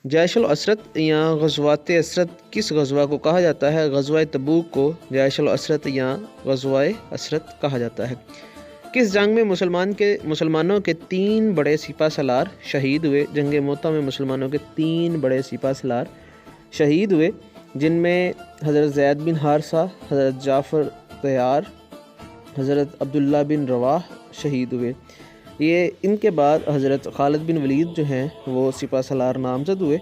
جیش العسرت یا غزوات اسرت کس غزوہ کو کہا جاتا ہے؟ غزوہ تبوک کو جیش العسرت یا غزوہ اسرت کہا جاتا ہے۔ کس جنگ میں مسلمانوں کے 3 بڑے سپہ سالار شہید ہوئے؟ جنگ موتا میں مسلمانوں کے 3 بڑے سپہ سالار شہید ہوئے، جن میں حضرت زید بن حارثہ، حضرت جعفر طیار، حضرت عبداللہ بن رواح شہید ہوئے۔ ان کے بعد حضرت خالد بن ولید جو ہیں وہ سپہ سالار نامزد ہوئے۔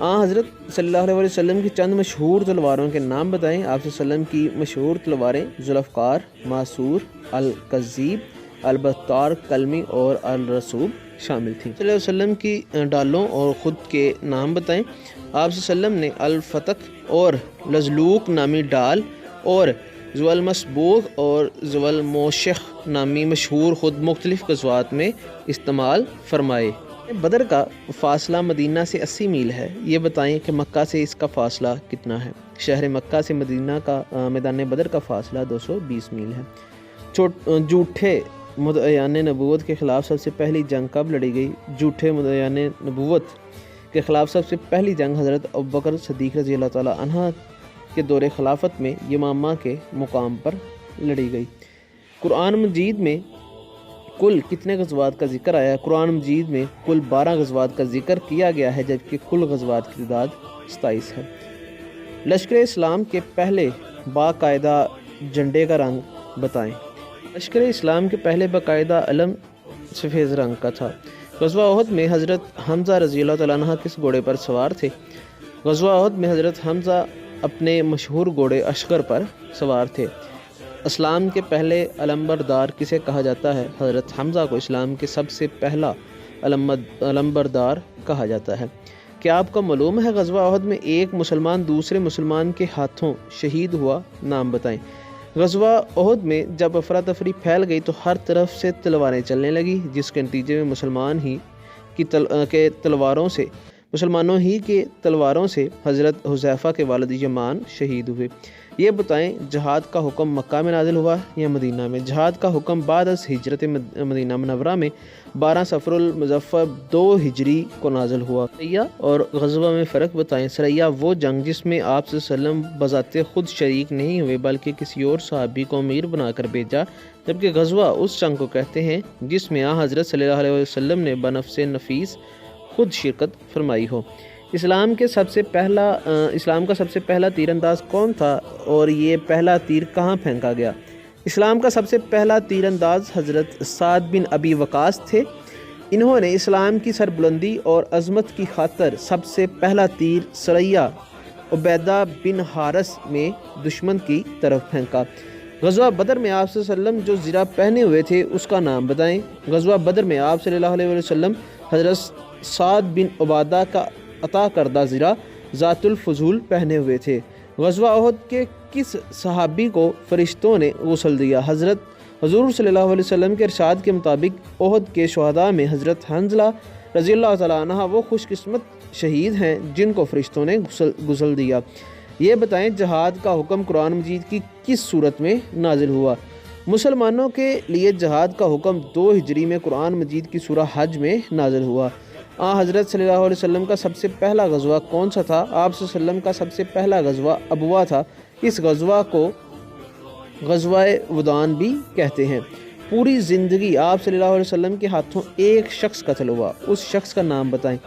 حضرت صلی اللہ علیہ وسلم کی چند مشہور تلواروں کے نام بتائیں۔ آپ صلی اللہ علیہ وسلم کی مشہور تلواریں ذوالفقار، ماسور، القذیب، البتار، کلمی اور الرسوب شامل تھیں۔ صلی اللہ علیہ وسلم کی ڈالوں اور خود کے نام بتائیں۔ آپ صلی اللہ علیہ وسلم نے الفتق اور لزلوق نامی ڈال اور ذو المسبوغ اور ذو الموشخ نامی مشہور خود مختلف غزوات میں استعمال فرمائے۔ بدر کا فاصلہ مدینہ سے 80 میل ہے، یہ بتائیں کہ مکہ سے اس کا فاصلہ کتنا ہے؟ شہر مکہ سے مدینہ کا میدان بدر کا فاصلہ 220 میل ہے۔ جھوٹے مدعیان نبوت کے خلاف سب سے پہلی جنگ کب لڑی گئی؟ جھوٹے مدعیان نبوت کے خلاف سب سے پہلی جنگ حضرت ابوبکر صدیق رضی اللہ تعالیٰ عنہ کے دور خلافت میں یمامہ کے مقام پر لڑی گئی۔ قرآن مجید میں کل کتنے غزوات کا ذکر آیا ہے؟ قرآن مجید میں کل 12 غزوات کا ذکر کیا گیا ہے، جبکہ کل غزوات کی تعداد 27 ہے۔ لشکر اسلام کے پہلے باقاعدہ جھنڈے کا رنگ بتائیں۔ لشکر اسلام کے پہلے باقاعدہ علم سفید رنگ کا تھا۔ غزوہ احد میں حضرت حمزہ رضی اللہ تعالیٰ عنہ کس گھوڑے پر سوار تھے؟ غزوہ احد میں حضرت حمزہ اپنے مشہور گھوڑے اشکر پر سوار تھے۔ اسلام کے پہلے علمبردار کسے کہا جاتا ہے؟ حضرت حمزہ کو اسلام کے سب سے پہلا علمبردار کہا جاتا ہے۔ کیا آپ کو معلوم ہے غزوہ احد میں ایک مسلمان دوسرے مسلمان کے ہاتھوں شہید ہوا؟ نام بتائیں۔ غزوہ احد میں جب افراتفری پھیل گئی تو ہر طرف سے تلواریں چلنے لگی، جس کے نتیجے میں مسلمانوں ہی کے تلواروں سے حضرت حذیفہ کے والد یمان شہید ہوئے۔ یہ بتائیں جہاد کا حکم مکہ میں نازل ہوا یا مدینہ میں؟ جہاد کا حکم بعد از ہجرت مدینہ منورہ میں 12 صفر المظفر 2 ہجری کو نازل ہوا۔ سریہ اور غزوہ میں فرق بتائیں۔ سریہ وہ جنگ جس میں آپ صلی اللہ علیہ وسلم بذات خود شریک نہیں ہوئے بلکہ کسی اور صحابی کو امیر بنا کر بھیجا، جبکہ غزوہ اس جنگ کو کہتے ہیں جس میں حضرت صلی اللہ علیہ وسلم نے بنفس نفیس خود شرکت فرمائی ہو۔ اسلام کا سب سے پہلا تیر انداز کون تھا اور یہ پہلا تیر کہاں پھینکا گیا؟ اسلام کا سب سے پہلا تیر انداز حضرت سعد بن ابی وقاص تھے۔ انہوں نے اسلام کی سربلندی اور عظمت کی خاطر سب سے پہلا تیر سریہ عبیدہ بن حارث میں دشمن کی طرف پھینکا۔ غزوہ بدر میں آپ صلی اللہ علیہ وسلم جو زرہ پہنے ہوئے تھے اس کا نام بتائیں۔ غزوہ بدر میں آپ صلی اللہ علیہ وسلم حضرت سعد بن عبادہ کا عطا کردہ زرہ ذات الفضول پہنے ہوئے تھے۔ غزوہ احد کے کس صحابی کو فرشتوں نے غسل دیا؟ حضور صلی اللہ علیہ وسلم کے ارشاد کے مطابق احد کے شہداء میں حضرت حنظلہ رضی اللہ تعالیٰ عنہ وہ خوش قسمت شہید ہیں جن کو فرشتوں نے غسل دیا۔ یہ بتائیں جہاد کا حکم قرآن مجید کی کس صورت میں نازل ہوا؟ مسلمانوں کے لیے جہاد کا حکم 2 ہجری میں قرآن مجید کی سورہ حج میں نازل ہوا۔ حضرت صلی اللہ علیہ وسلم کا سب سے پہلا غزوہ کون سا تھا؟ آپ صلی اللہ علیہ وسلم کا سب سے پہلا غزوہ ابوا تھا۔ اس غزوہ کو غزوہ ودان بھی کہتے ہیں۔ پوری زندگی آپ صلی اللہ علیہ وسلم کے ہاتھوں ایک شخص قتل ہوا، اس شخص کا نام بتائیں۔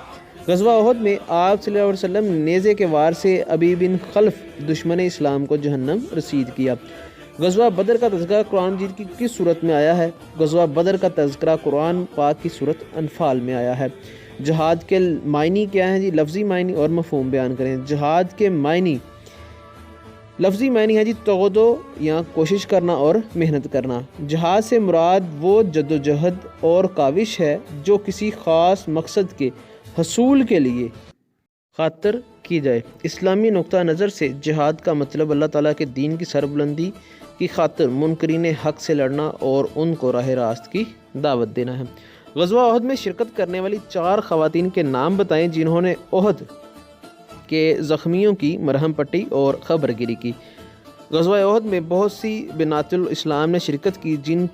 غزوہ احد میں آپ صلی اللہ علیہ وسلم نے نیزے کے وار سے ابی بن خلف دشمن اسلام کو جہنم رسید کیا۔ غزوہ بدر کا تذکرہ قرآن مجید کی کس صورت میں آیا ہے؟ غزوہ بدر کا تذکرہ قرآن پاک کی سورۃ انفال میں آیا ہے۔ جہاد کے معنی کیا ہیں جی؟ لفظی معنی اور مفہوم بیان کریں۔ جہاد کے معنی لفظی معنی ہے جی تغدو یا کوشش کرنا اور محنت کرنا۔ جہاد سے مراد وہ جدوجہد اور کاوش ہے جو کسی خاص مقصد کے حصول کے لیے خاطر کی جائے۔ اسلامی نقطہ نظر سے جہاد کا مطلب اللہ تعالیٰ کے دین کی سربلندی کی خاطر منکرین حق سے لڑنا اور ان کو راہ راست کی دعوت دینا ہے۔ غزوہ احد میں شرکت کرنے والی 4 خواتین کے نام بتائیں جنہوں نے احد کے زخمیوں کی مرہم پٹی اور خبر گیری کی۔ غزوہ احد میں بہت سی بنات الاسلام نے شرکت کی جن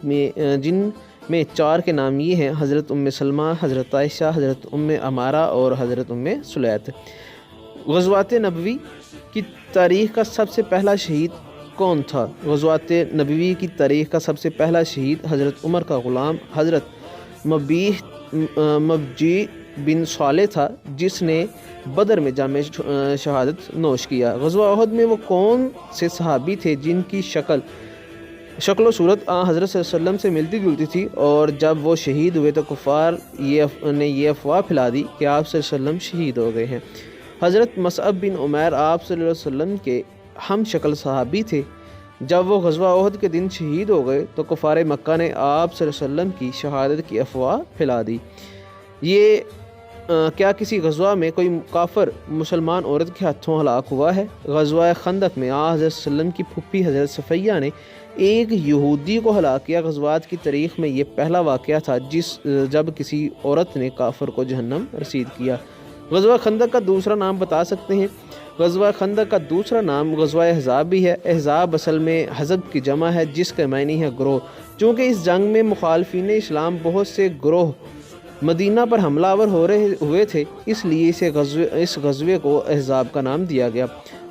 میں 4 کے نام یہ ہیں: حضرت ام سلمہ، حضرت عائشہ، حضرت ام عمارہ اور حضرت ام سلیت۔ غزوات نبوی کی تاریخ کا سب سے پہلا شہید کون تھا؟ غزوات نبوی کی تاریخ کا سب سے پہلا شہید حضرت عمر کا غلام حضرت مبجی بن صالح تھا، جس نے بدر میں جام شہادت نوش کیا۔ غزوہ احد میں وہ کون سے صحابی تھے جن کی شکل و صورت حضرت صلی اللہ علیہ وسلم سے ملتی جلتی تھی، اور جب وہ شہید ہوئے تو کفار نے یہ افواہ پھیلا دی کہ آپ صلی اللہ علیہ وسلم شہید ہو گئے ہیں؟ حضرت مصعب بن عمیر آپ صلی اللہ علیہ وسلم کے ہم شکل صحابی تھے۔ جب وہ غزوہ احد کے دن شہید ہو گئے تو کفار مکہ نے آپ صلی اللہ علیہ وسلم کی شہادت کی افواہ پھیلا دی۔ یہ کیا کسی غزوہ میں کوئی کافر مسلمان عورت کے ہاتھوں ہلاک ہوا ہے؟ غزوہ خندق میں حضرت صلی اللہ علیہ وسلم کی پھوپھی حضرت صفیہ نے ایک یہودی کو ہلاک کیا۔ غزوات کی تاریخ میں یہ پہلا واقعہ تھا جب کسی عورت نے کافر کو جہنم رسید کیا۔ غزوہ خندق کا دوسرا نام بتا سکتے ہیں؟ غزوہ خندق کا دوسرا نام غزوہ احزاب بھی ہے۔ احزاب اصل میں حزب کی جمع ہے، جس کا معنی ہے گروہ۔ چونکہ اس جنگ میں مخالفین اسلام بہت سے گروہ مدینہ پر حملہ آور ہوئے تھے، اس لیے اس غزوے کو احزاب کا نام دیا گیا۔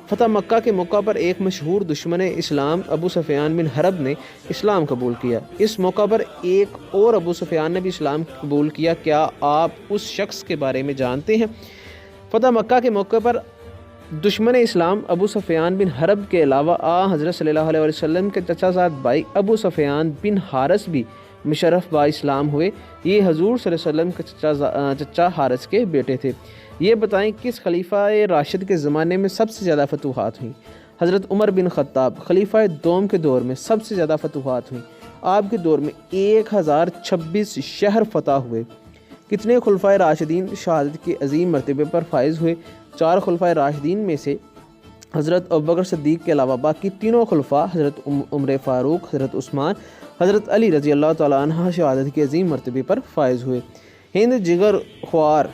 فتح مکہ کے موقع پر ایک مشہور دشمن اسلام ابو سفیان بن حرب نے اسلام قبول کیا۔ اس موقع پر ایک اور ابو سفیان نے بھی اسلام قبول کیا۔ کیا آپ اس شخص کے بارے میں جانتے ہیں؟ فتح مکہ کے موقع پر دشمن اسلام ابو سفیان بن حرب کے علاوہ حضرت صلی اللہ علیہ وسلم کے چچا زاد بھائی ابو سفیان بن حارث بھی مشرف با اسلام ہوئے۔ یہ حضور صلی اللہ علیہ وسلم کے چچا حارث کے بیٹے تھے۔ یہ بتائیں کس خلیفہ راشد کے زمانے میں سب سے زیادہ فتوحات ہوئیں؟ حضرت عمر بن خطاب۔ خلیفہ دوم کے دور میں سب سے زیادہ فتوحات ہوئیں۔ آپ کے دور میں 1026 شہر فتح ہوئے۔ کتنے خلفائے راشدین شہادت کے عظیم مرتبے پر فائز ہوئے؟ 4 خلفائے راشدین میں سے حضرت ابوبکر صدیق کے علاوہ باقی تینوں خلفاء حضرت عمر فاروق، حضرت عثمان، حضرت علی رضی اللہ تعالیٰ عنہ شہادت کے عظیم مرتبے پر فائز ہوئے۔ ہند جگر خوار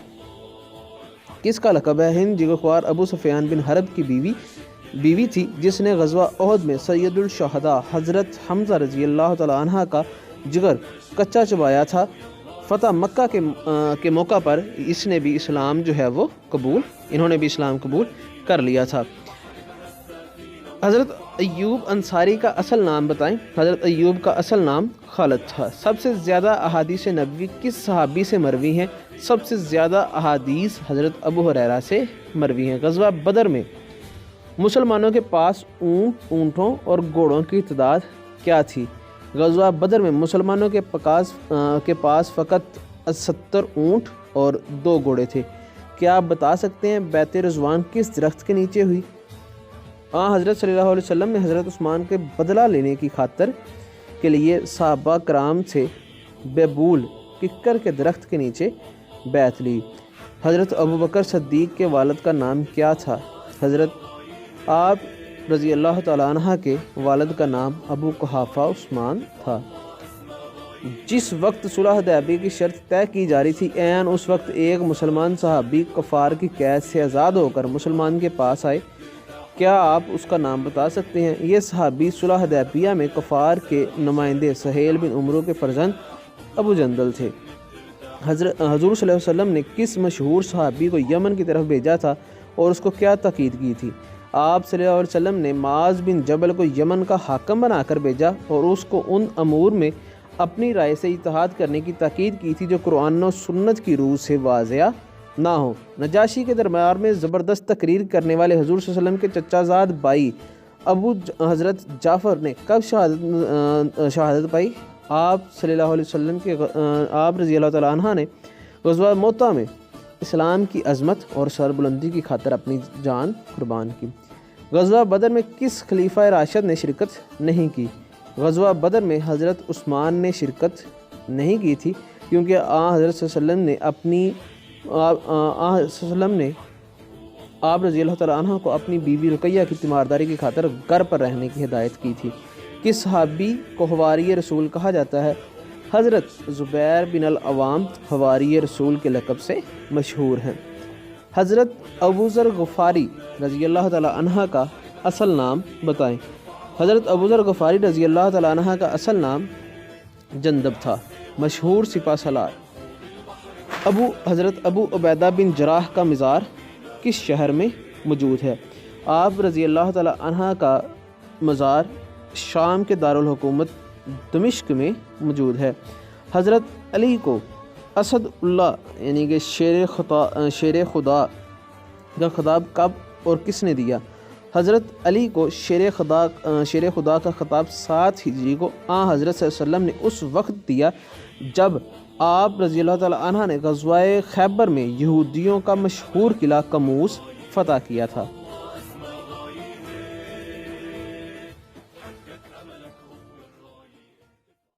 کس کا لقب ہے؟ ہند جگر خوار ابو سفیان بن حرب کی بیوی تھی، جس نے غزوہ احد میں سید الشہداء حضرت حمزہ رضی اللہ تعالیٰ عنہ کا جگر کچا چبایا تھا۔ فتح مکہ کے موقع پر انہوں نے بھی اسلام قبول کر لیا تھا۔ حضرت ایوب انصاری کا اصل نام بتائیں۔ حضرت ایوب کا اصل نام خالد تھا۔ سب سے زیادہ احادیث نبوی کس صحابی سے مروی ہیں؟ سب سے زیادہ احادیث حضرت ابو ہریرہ سے مروی ہیں۔ غزوہ بدر میں مسلمانوں کے پاس اونٹوں اور گھوڑوں کی تعداد کیا تھی؟ غزوہ بدر میں مسلمانوں کے پاس فقط 70 اونٹ اور 2 گھوڑے تھے۔ کیا آپ بتا سکتے ہیں بیعت رضوان کس درخت کے نیچے ہوئی؟ حضرت صلی اللہ علیہ وسلم نے حضرت عثمان کے بدلہ لینے کی خاطر کے لیے صحابہ کرام سے بیبول ککر کے درخت کے نیچے بیعت لی۔ حضرت ابوبکر صدیق کے والد کا نام کیا تھا؟ حضرت آپ رضی اللہ تعالیٰ عنہ کے والد کا نام ابو قحافہ عثمان تھا۔ جس وقت صلح حدیبیہ کی شرط طے کی جا رہی تھی، عین اس وقت ایک مسلمان صحابی کفار کی قید سے آزاد ہو کر مسلمان کے پاس آئے۔ کیا آپ اس کا نام بتا سکتے ہیں؟ یہ صحابی صلح حدیبیہ میں کفار کے نمائندے سہیل بن عمرو کے فرزند ابو جندل تھے۔ حضور صلی اللہ علیہ وسلم نے کس مشہور صحابی کو یمن کی طرف بھیجا تھا اور اس کو کیا تاکید کی تھی؟ آپ صلی اللہ علیہ وسلم نے معاذ بن جبل کو یمن کا حاکم بنا کر بھیجا اور اس کو ان امور میں اپنی رائے سے اجتہاد کرنے کی تاکید کی تھی جو قرآن و سنت کی روح سے واضح نہ ہو۔ نجاشی کے دربار میں زبردست تقریر کرنے والے حضور صلی اللہ علیہ وسلم کے چچا زاد بھائی ابو حضرت جعفر نے کب شہادت پائی؟ آپ صلی اللہ علیہ وسلم آپ رضی اللہ تعالیٰ عنہ نے غزوہ موطا میں اسلام کی عظمت اور سربلندی کی خاطر اپنی جان قربان کی۔ غزوہ بدر میں کس خلیفہ راشد نے شرکت نہیں کی؟ غزوہ بدر میں حضرت عثمان نے شرکت نہیں کی تھی، کیونکہ حضرت صلی اللہ علیہ وسلم نے آپ رضی اللہ تعالیٰ عنہ کو اپنی بیوی رقیہ کی تیمارداری کی خاطر گھر پر رہنے کی ہدایت کی تھی۔ کس صحابی کو حواری رسول کہا جاتا ہے؟ حضرت زبیر بن العوام حواری رسول کے لقب سے مشہور ہیں۔ حضرت ابوذر غفاری رضی اللہ تعالیٰ عنہ کا اصل نام بتائیں۔ حضرت ابوذر غفاری رضی اللہ تعالیٰ عنہ کا اصل نام جندب تھا۔ مشہور سپہ سالار حضرت ابو عبیدہ بن جراح کا مزار کس شہر میں موجود ہے؟ آپ رضی اللہ تعالیٰ عنہ کا مزار شام کے دارالحکومت دمشق میں موجود ہے۔ حضرت علی کو اسد اللہ یعنی کہ شیر خدا کا خطاب کب اور کس نے دیا؟ حضرت علی کو شیر خدا کا خطاب 7 ہجری کو حضرت صلی اللہ علیہ وسلم نے اس وقت دیا جب آپ رضی اللہ تعالیٰ عنہ نے غزوہ خیبر میں یہودیوں کا مشہور قلعہ کموس فتح کیا تھا۔